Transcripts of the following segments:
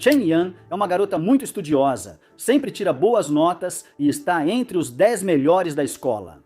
Chen Yan é uma garota muito estudiosa, sempre tira boas notas e está entre os 10 melhores da escola.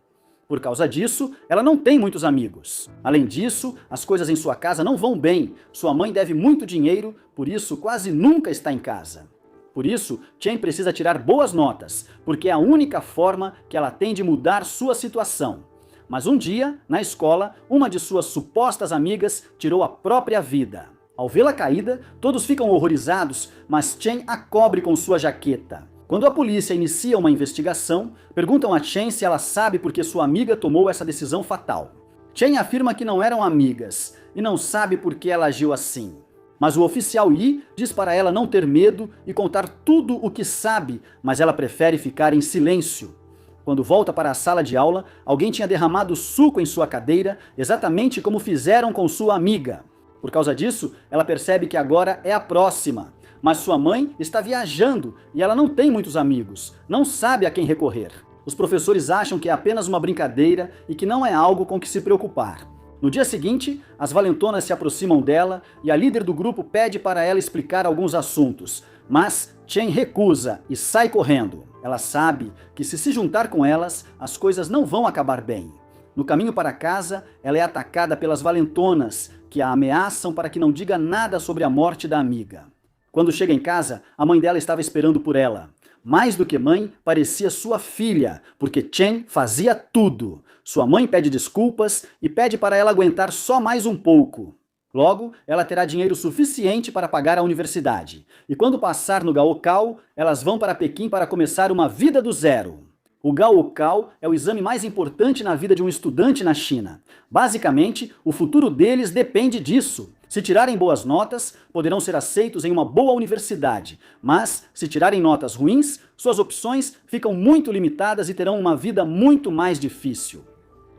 Por causa disso, ela não tem muitos amigos. Além disso, as coisas em sua casa não vão bem, sua mãe deve muito dinheiro, por isso quase nunca está em casa. Por isso, Chen precisa tirar boas notas, porque é a única forma que ela tem de mudar sua situação. Mas um dia, na escola, uma de suas supostas amigas tirou a própria vida. Ao vê-la caída, todos ficam horrorizados, mas Chen a cobre com sua jaqueta. Quando a polícia inicia uma investigação, perguntam a Chen se ela sabe por que sua amiga tomou essa decisão fatal. Chen afirma que não eram amigas e não sabe por que ela agiu assim. Mas o oficial Yi diz para ela não ter medo e contar tudo o que sabe, mas ela prefere ficar em silêncio. Quando volta para a sala de aula, alguém tinha derramado suco em sua cadeira, exatamente como fizeram com sua amiga. Por causa disso, ela percebe que agora é a próxima. Mas sua mãe está viajando e ela não tem muitos amigos, não sabe a quem recorrer. Os professores acham que é apenas uma brincadeira e que não é algo com que se preocupar. No dia seguinte, as valentonas se aproximam dela e a líder do grupo pede para ela explicar alguns assuntos, mas Chen recusa e sai correndo. Ela sabe que se juntar com elas, as coisas não vão acabar bem. No caminho para casa, ela é atacada pelas valentonas, que a ameaçam para que não diga nada sobre a morte da amiga. Quando chega em casa, a mãe dela estava esperando por ela. Mais do que mãe, parecia sua filha, porque Chen fazia tudo. Sua mãe pede desculpas e pede para ela aguentar só mais um pouco. Logo, ela terá dinheiro suficiente para pagar a universidade. E quando passar no Gaokao, elas vão para Pequim para começar uma vida do zero. O Gaokao é o exame mais importante na vida de um estudante na China. Basicamente, o futuro deles depende disso. Se tirarem boas notas, poderão ser aceitos em uma boa universidade, mas se tirarem notas ruins, suas opções ficam muito limitadas e terão uma vida muito mais difícil.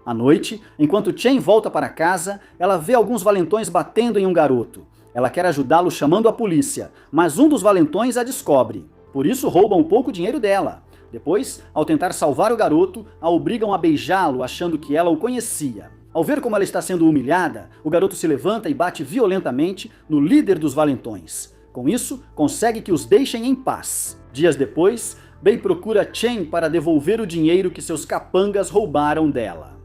À noite, enquanto Chen volta para casa, ela vê alguns valentões batendo em um garoto. Ela quer ajudá-lo chamando a polícia, mas um dos valentões a descobre. Por isso rouba um pouco dinheiro dela. Depois, ao tentar salvar o garoto, a obrigam a beijá-lo, achando que ela o conhecia. Ao ver como ela está sendo humilhada, o garoto se levanta e bate violentamente no líder dos valentões. Com isso, consegue que os deixem em paz. Dias depois, Bei procura Chen para devolver o dinheiro que seus capangas roubaram dela.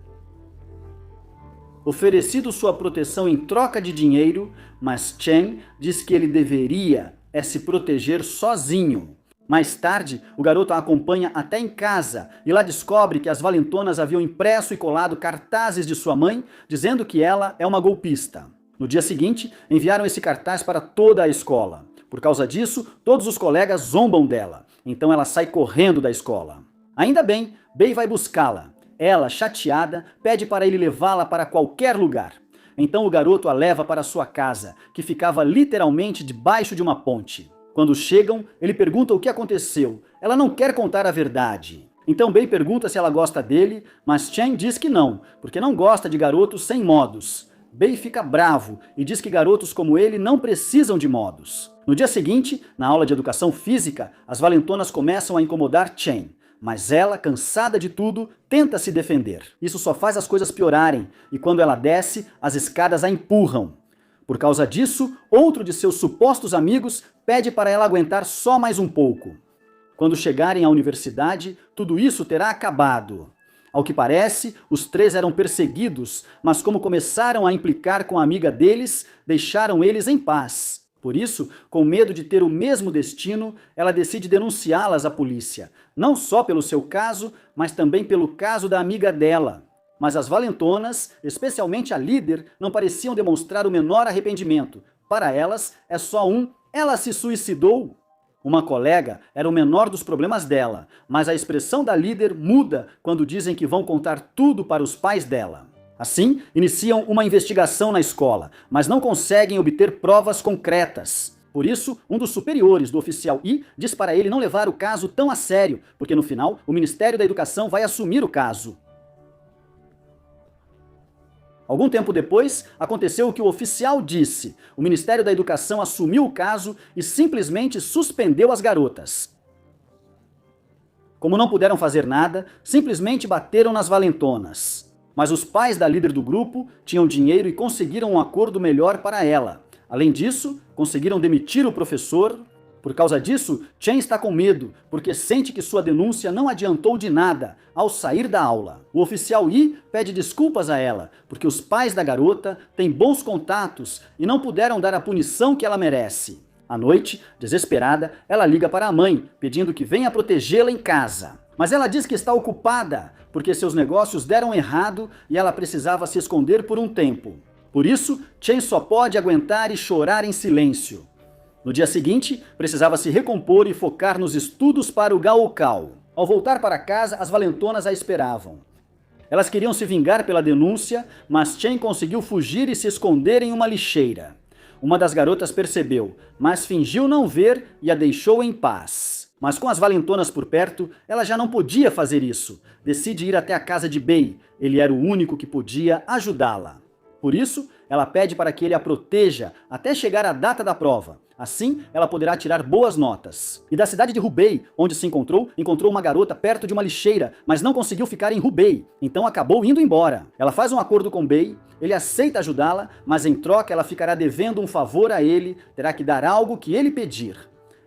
Oferecido sua proteção em troca de dinheiro, mas Chen diz que ele deveria se proteger sozinho. Mais tarde, o garoto a acompanha até em casa e lá descobre que as valentonas haviam impresso e colado cartazes de sua mãe dizendo que ela é uma golpista. No dia seguinte, enviaram esse cartaz para toda a escola. Por causa disso, todos os colegas zombam dela, então ela sai correndo da escola. Ainda bem, Bei vai buscá-la. Ela, chateada, pede para ele levá-la para qualquer lugar. Então o garoto a leva para sua casa, que ficava literalmente debaixo de uma ponte. Quando chegam, ele pergunta o que aconteceu. Ela não quer contar a verdade. Então Bei pergunta se ela gosta dele, mas Chen diz que não, porque não gosta de garotos sem modos. Bei fica bravo e diz que garotos como ele não precisam de modos. No dia seguinte, na aula de educação física, as valentonas começam a incomodar Chen. Mas ela, cansada de tudo, tenta se defender. Isso só faz as coisas piorarem, e quando ela desce, as escadas a empurram. Por causa disso, outro de seus supostos amigos pede para ela aguentar só mais um pouco. Quando chegarem à universidade, tudo isso terá acabado. Ao que parece, os três eram perseguidos, mas como começaram a implicar com a amiga deles, deixaram eles em paz. Por isso, com medo de ter o mesmo destino, ela decide denunciá-las à polícia, não só pelo seu caso, mas também pelo caso da amiga dela. Mas as valentonas, especialmente a líder, não pareciam demonstrar o menor arrependimento. Para elas, é só ela se suicidou. Uma colega era o menor dos problemas dela, mas a expressão da líder muda quando dizem que vão contar tudo para os pais dela. Assim, iniciam uma investigação na escola, mas não conseguem obter provas concretas. Por isso, um dos superiores do oficial Yi diz para ele não levar o caso tão a sério, porque no final, o Ministério da Educação vai assumir o caso. Algum tempo depois, aconteceu o que o oficial disse. O Ministério da Educação assumiu o caso e simplesmente suspendeu as garotas. Como não puderam fazer nada, simplesmente bateram nas valentonas. Mas os pais da líder do grupo tinham dinheiro e conseguiram um acordo melhor para ela. Além disso, conseguiram demitir o professor Por causa disso, Chen está com medo, porque sente que sua denúncia não adiantou de nada ao sair da aula. O oficial Yi pede desculpas a ela, porque os pais da garota têm bons contatos e não puderam dar a punição que ela merece. À noite, desesperada, ela liga para a mãe, pedindo que venha protegê-la em casa. Mas ela diz que está ocupada, porque seus negócios deram errado e ela precisava se esconder por um tempo. Por isso, Chen só pode aguentar e chorar em silêncio. No dia seguinte, precisava se recompor e focar nos estudos para o Gaokao. Ao voltar para casa, as valentonas a esperavam. Elas queriam se vingar pela denúncia, mas Chen conseguiu fugir e se esconder em uma lixeira. Uma das garotas percebeu, mas fingiu não ver e a deixou em paz. Mas com as valentonas por perto, ela já não podia fazer isso. Decide ir até a casa de Bei. Ele era o único que podia ajudá-la. Por isso, ela pede para que ele a proteja até chegar a data da prova. Assim, ela poderá tirar boas notas. E da cidade de Hubei, onde se encontrou uma garota perto de uma lixeira, mas não conseguiu ficar em Hubei, então acabou indo embora. Ela faz um acordo com Bei, ele aceita ajudá-la, mas em troca ela ficará devendo um favor a ele, terá que dar algo que ele pedir.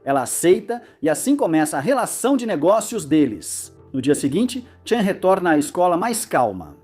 Ela aceita e assim começa a relação de negócios deles. No dia seguinte, Chen retorna à escola mais calma,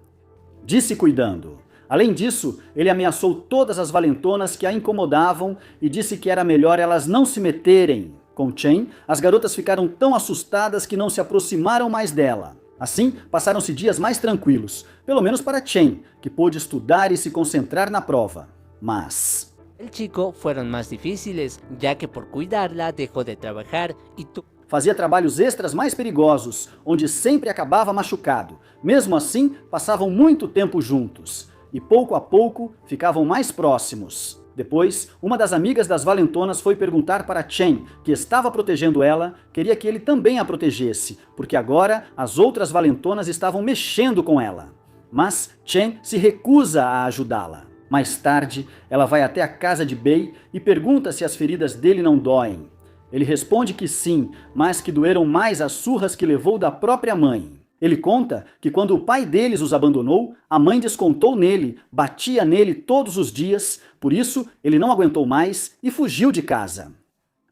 se cuidando. Além disso, ele ameaçou todas as valentonas que a incomodavam e disse que era melhor elas não se meterem. Com Chen, as garotas ficaram tão assustadas que não se aproximaram mais dela. Assim, passaram-se dias mais tranquilos, pelo menos para Chen, que pôde estudar e se concentrar na prova. Mas El chico fueron más difíciles, ya que por cuidarla dejó de trabajar y fazia trabalhos extras mais perigosos, onde sempre acabava machucado. Mesmo assim, passavam muito tempo juntos. E pouco a pouco ficavam mais próximos. Depois, uma das amigas das valentonas foi perguntar para Chen, que estava protegendo ela, queria que ele também a protegesse, porque agora as outras valentonas estavam mexendo com ela. Mas Chen se recusa a ajudá-la. Mais tarde, ela vai até a casa de Bei e pergunta se as feridas dele não doem. Ele responde que sim, mas que doeram mais as surras que levou da própria mãe. Ele conta que quando o pai deles os abandonou, a mãe descontou nele, batia nele todos os dias, por isso ele não aguentou mais e fugiu de casa.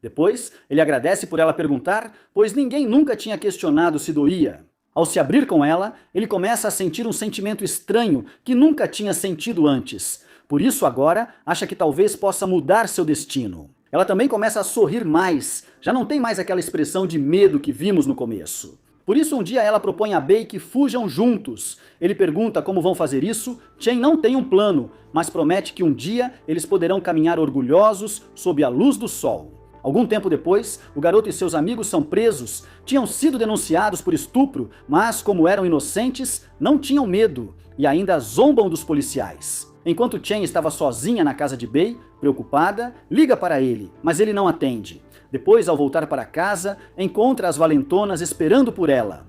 Depois, ele agradece por ela perguntar, pois ninguém nunca tinha questionado se doía. Ao se abrir com ela, ele começa a sentir um sentimento estranho que nunca tinha sentido antes. Por isso agora, acha que talvez possa mudar seu destino. Ela também começa a sorrir mais, já não tem mais aquela expressão de medo que vimos no começo. Por isso um dia ela propõe a Bei que fujam juntos. Ele pergunta como vão fazer isso, Chen não tem um plano, mas promete que um dia eles poderão caminhar orgulhosos sob a luz do sol. Algum tempo depois, o garoto e seus amigos são presos, tinham sido denunciados por estupro, mas como eram inocentes, não tinham medo e ainda zombam dos policiais. Enquanto Chen estava sozinha na casa de Bei, preocupada, liga para ele, mas ele não atende. Depois, ao voltar para casa, encontra as valentonas esperando por ela.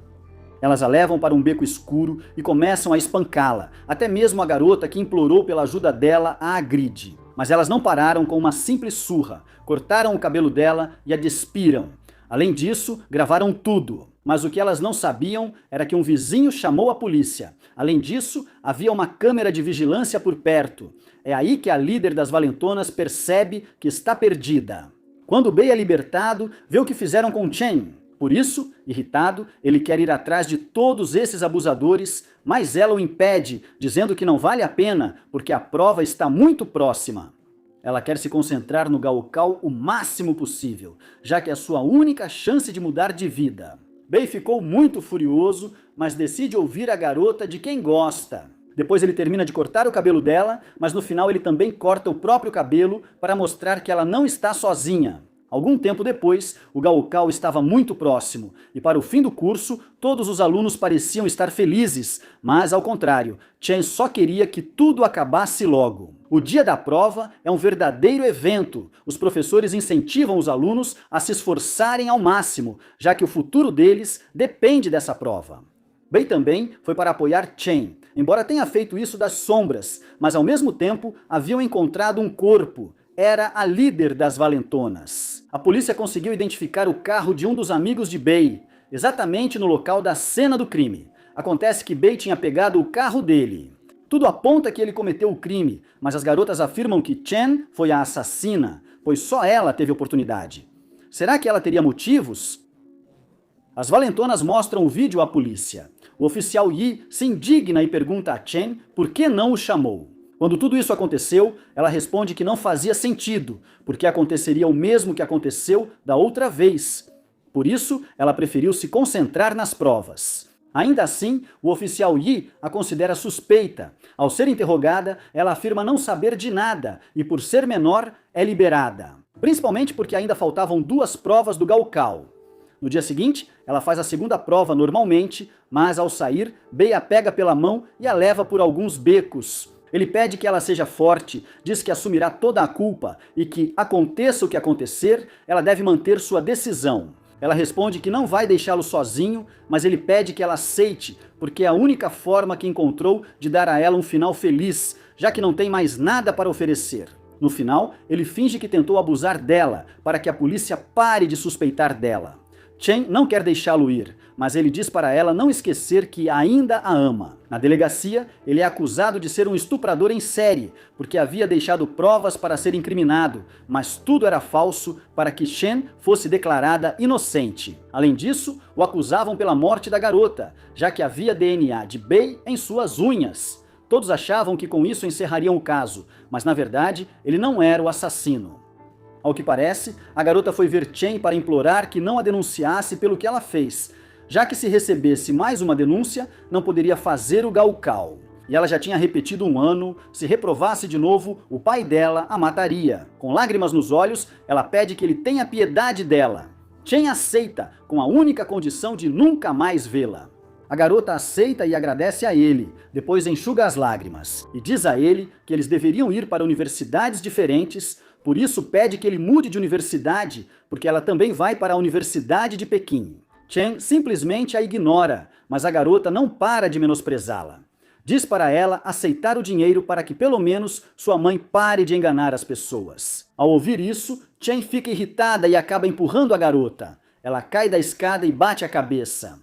Elas a levam para um beco escuro e começam a espancá-la. Até mesmo a garota que implorou pela ajuda dela a agride. Mas elas não pararam com uma simples surra. Cortaram o cabelo dela e a despiram. Além disso, gravaram tudo. Mas o que elas não sabiam era que um vizinho chamou a polícia. Além disso, havia uma câmera de vigilância por perto. É aí que a líder das valentonas percebe que está perdida. Quando Bei é libertado, vê o que fizeram com Chen. Por isso, irritado, ele quer ir atrás de todos esses abusadores, mas ela o impede, dizendo que não vale a pena, porque a prova está muito próxima. Ela quer se concentrar no Gaokao o máximo possível, já que é a sua única chance de mudar de vida. Bei ficou muito furioso, mas decide ouvir a garota de quem gosta. Depois ele termina de cortar o cabelo dela, mas no final ele também corta o próprio cabelo para mostrar que ela não está sozinha. Algum tempo depois, o Gaokao estava muito próximo, e para o fim do curso, todos os alunos pareciam estar felizes, mas ao contrário, Chen só queria que tudo acabasse logo. O dia da prova é um verdadeiro evento. Os professores incentivam os alunos a se esforçarem ao máximo, já que o futuro deles depende dessa prova. Bei também foi para apoiar Chen, embora tenha feito isso das sombras, mas ao mesmo tempo haviam encontrado um corpo. Era a líder das valentonas. A polícia conseguiu identificar o carro de um dos amigos de Bei, exatamente no local da cena do crime. Acontece que Bei tinha pegado o carro dele. Tudo aponta que ele cometeu o crime, mas as garotas afirmam que Chen foi a assassina, pois só ela teve oportunidade. Será que ela teria motivos? As valentonas mostram o vídeo à polícia. O oficial Yi se indigna e pergunta a Chen por que não o chamou. Quando tudo isso aconteceu, ela responde que não fazia sentido, porque aconteceria o mesmo que aconteceu da outra vez. Por isso, ela preferiu se concentrar nas provas. Ainda assim, o oficial Yi a considera suspeita. Ao ser interrogada, ela afirma não saber de nada e, por ser menor, é liberada. Principalmente porque ainda faltavam 2 provas do Gaokao. No dia seguinte, ela faz a segunda prova normalmente, mas ao sair, Bei a pega pela mão e a leva por alguns becos. Ele pede que ela seja forte, diz que assumirá toda a culpa e que, aconteça o que acontecer, ela deve manter sua decisão. Ela responde que não vai deixá-lo sozinho, mas ele pede que ela aceite, porque é a única forma que encontrou de dar a ela um final feliz, já que não tem mais nada para oferecer. No final, ele finge que tentou abusar dela, para que a polícia pare de suspeitar dela. Chen não quer deixá-lo ir, mas ele diz para ela não esquecer que ainda a ama. Na delegacia, ele é acusado de ser um estuprador em série, porque havia deixado provas para ser incriminado, mas tudo era falso para que Chen fosse declarada inocente. Além disso, o acusavam pela morte da garota, já que havia DNA de Bei em suas unhas. Todos achavam que com isso encerrariam o caso, mas na verdade ele não era o assassino. Ao que parece, a garota foi ver Chen para implorar que não a denunciasse pelo que ela fez, já que se recebesse mais uma denúncia, não poderia fazer o Gaokao. E ela já tinha repetido 1 ano, se reprovasse de novo, o pai dela a mataria. Com lágrimas nos olhos, ela pede que ele tenha piedade dela. Chen aceita, com a única condição de nunca mais vê-la. A garota aceita e agradece a ele, depois enxuga as lágrimas, e diz a ele que eles deveriam ir para universidades diferentes. Por isso pede que ele mude de universidade, porque ela também vai para a Universidade de Pequim. Chen simplesmente a ignora, mas a garota não para de menosprezá-la. Diz para ela aceitar o dinheiro para que pelo menos sua mãe pare de enganar as pessoas. Ao ouvir isso, Chen fica irritada e acaba empurrando a garota. Ela cai da escada e bate a cabeça.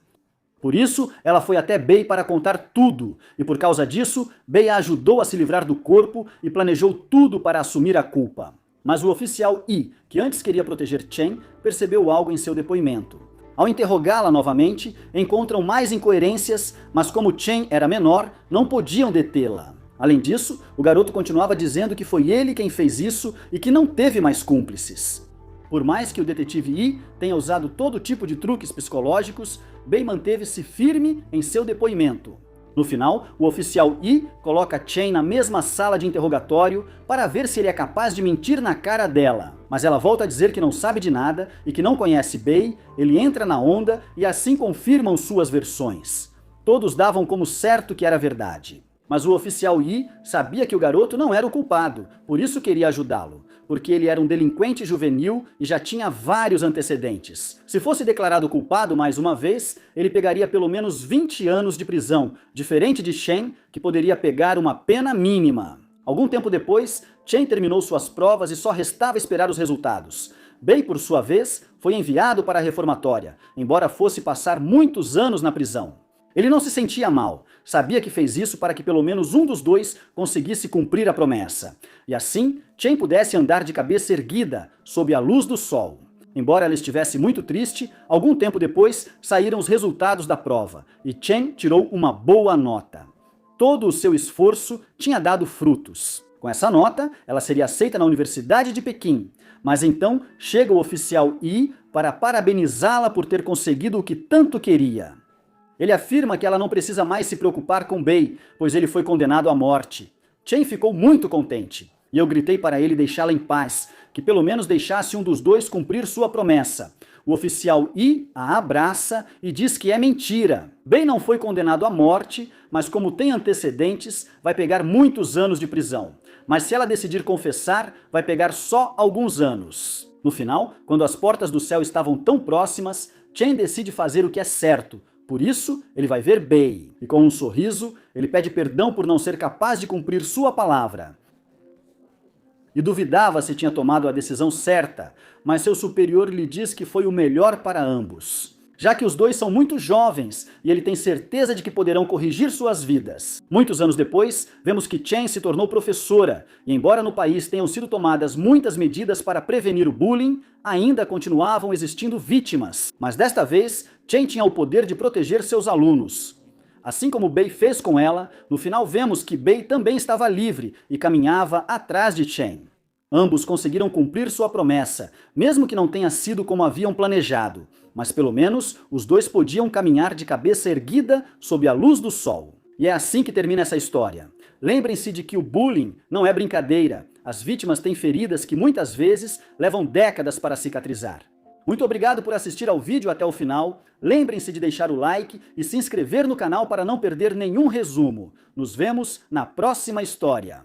Por isso, ela foi até Bei para contar tudo, e por causa disso, Bei a ajudou a se livrar do corpo e planejou tudo para assumir a culpa. Mas o oficial Yi, que antes queria proteger Chen, percebeu algo em seu depoimento. Ao interrogá-la novamente, encontram mais incoerências, mas como Chen era menor, não podiam detê-la. Além disso, o garoto continuava dizendo que foi ele quem fez isso e que não teve mais cúmplices. Por mais que o detetive Yi tenha usado todo tipo de truques psicológicos, Bei manteve-se firme em seu depoimento. No final, o oficial Yi coloca Chen na mesma sala de interrogatório para ver se ele é capaz de mentir na cara dela. Mas ela volta a dizer que não sabe de nada e que não conhece Bei, ele entra na onda e assim confirmam suas versões. Todos davam como certo que era verdade. Mas o oficial Yi sabia que o garoto não era o culpado, por isso queria ajudá-lo, porque ele era um delinquente juvenil e já tinha vários antecedentes. Se fosse declarado culpado mais uma vez, ele pegaria pelo menos 20 anos de prisão, diferente de Chen, que poderia pegar uma pena mínima. Algum tempo depois, Chen terminou suas provas e só restava esperar os resultados. Bei, por sua vez, foi enviado para a reformatória, embora fosse passar muitos anos na prisão. Ele não se sentia mal, sabia que fez isso para que pelo menos um dos dois conseguisse cumprir a promessa. E assim, Chen pudesse andar de cabeça erguida, sob a luz do sol. Embora ela estivesse muito triste, algum tempo depois saíram os resultados da prova, e Chen tirou uma boa nota. Todo o seu esforço tinha dado frutos. Com essa nota, ela seria aceita na Universidade de Pequim. Mas então chega o oficial Yi para parabenizá-la por ter conseguido o que tanto queria. Ele afirma que ela não precisa mais se preocupar com Bei, pois ele foi condenado à morte. Chen ficou muito contente, e eu gritei para ele deixá-la em paz, que pelo menos deixasse um dos dois cumprir sua promessa. O oficial Yi a abraça e diz que é mentira. Bei não foi condenado à morte, mas como tem antecedentes, vai pegar muitos anos de prisão. Mas se ela decidir confessar, vai pegar só alguns anos. No final, quando as portas do céu estavam tão próximas, Chen decide fazer o que é certo. Por isso, ele vai ver Bei, e com um sorriso, ele pede perdão por não ser capaz de cumprir sua palavra. E duvidava se tinha tomado a decisão certa, mas seu superior lhe diz que foi o melhor para ambos. já que os dois são muito jovens e ele tem certeza de que poderão corrigir suas vidas. Muitos anos depois, vemos que Chen se tornou professora, e embora no país tenham sido tomadas muitas medidas para prevenir o bullying, ainda continuavam existindo vítimas. Mas desta vez, Chen tinha o poder de proteger seus alunos. Assim como Bei fez com ela, no final vemos que Bei também estava livre e caminhava atrás de Chen. Ambos conseguiram cumprir sua promessa, mesmo que não tenha sido como haviam planejado, mas pelo menos os dois podiam caminhar de cabeça erguida sob a luz do sol. E é assim que termina essa história. Lembrem-se de que o bullying não é brincadeira. As vítimas têm feridas que muitas vezes levam décadas para cicatrizar. Muito obrigado por assistir ao vídeo até o final. Lembrem-se de deixar o like e se inscrever no canal para não perder nenhum resumo. Nos vemos na próxima história.